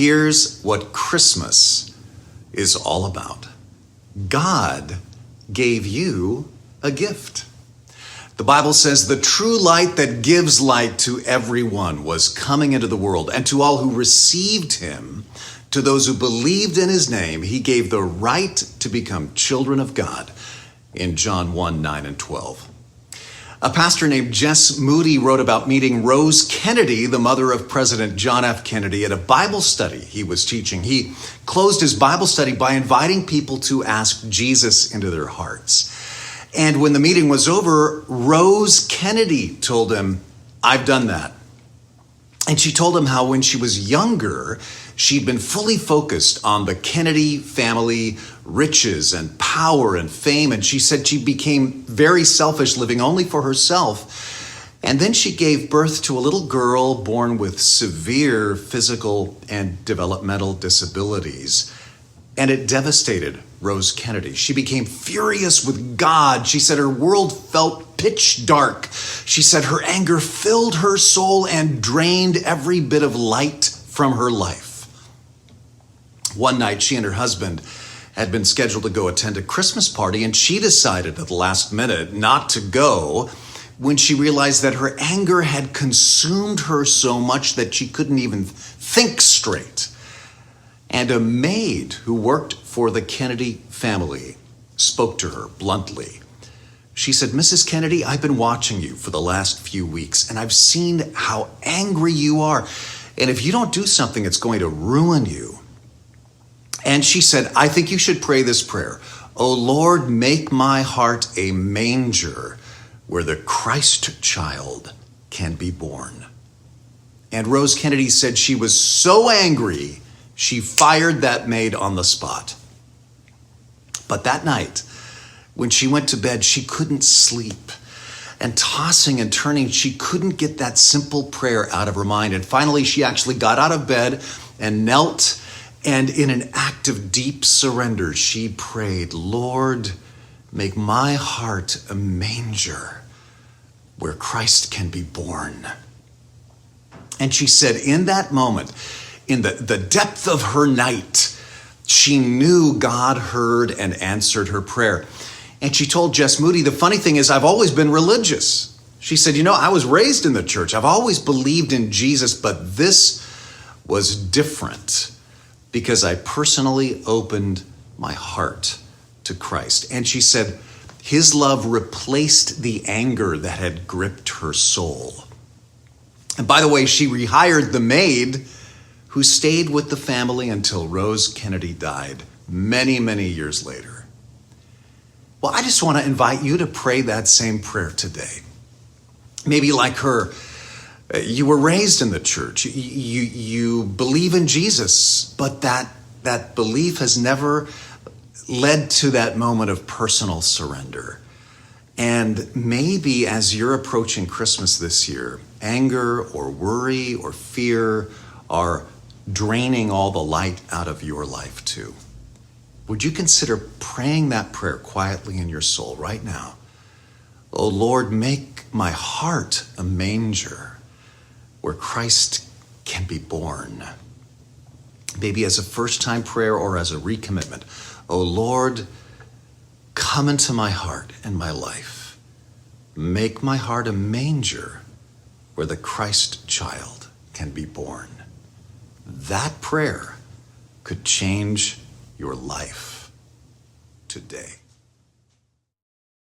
Here's what Christmas is all about. God gave you a gift. The Bible says the true light that gives light to everyone was coming into the world, and to all who received him, to those who believed in his name, he gave the right to become children of God in John 1, 9 and 12. A pastor named Jess Moody wrote about meeting Rose Kennedy, the mother of President John F. Kennedy, at a Bible study he was teaching. He closed his Bible study by inviting people to ask Jesus into their hearts. And when the meeting was over, Rose Kennedy told him, "I've done that." And she told him how when she was younger, she'd been fully focused on the Kennedy family riches and power and fame. And she said she became very selfish, living only for herself. And then she gave birth to a little girl born with severe physical and developmental disabilities. And it devastated Rose Kennedy. She became furious with God. She said her world felt pitch dark. She said her anger filled her soul and drained every bit of light from her life. One night, she and her husband had been scheduled to go attend a Christmas party, and she decided at the last minute not to go when she realized that her anger had consumed her so much that she couldn't even think straight. And a maid who worked for the Kennedy family spoke to her bluntly. She said, "Mrs. Kennedy, I've been watching you for the last few weeks, and I've seen how angry you are. And if you don't do something, it's going to ruin you." And she said, "I think you should pray this prayer. Oh Lord, make my heart a manger where the Christ child can be born." And Rose Kennedy said she was so angry, she fired that maid on the spot. But that night, when she went to bed, she couldn't sleep. And tossing and turning, she couldn't get that simple prayer out of her mind. And finally, she actually got out of bed and knelt. And in an act of deep surrender, she prayed, "Lord, make my heart a manger where Christ can be born." And she said in that moment, in the depth of her night, she knew God heard and answered her prayer. And she told Jess Moody, "The funny thing is, I've always been religious." She said, I was raised in the church. I've always believed in Jesus, but this was different because I personally opened my heart to Christ." And she said, his love replaced the anger that had gripped her soul. And by the way, she rehired the maid who stayed with the family until Rose Kennedy died many, many years later. Well, I just want to invite you to pray that same prayer today. Maybe like her, you were raised in the church. You believe in Jesus, but that belief has never led to that moment of personal surrender. And maybe as you're approaching Christmas this year, anger or worry or fear are draining all the light out of your life too. Would you consider praying that prayer quietly in your soul right now? Oh Lord, make my heart a manger where Christ can be born. Maybe as a first-time prayer or as a recommitment. Oh Lord, come into my heart and my life. Make my heart a manger where the Christ child can be born. That prayer could change your life today.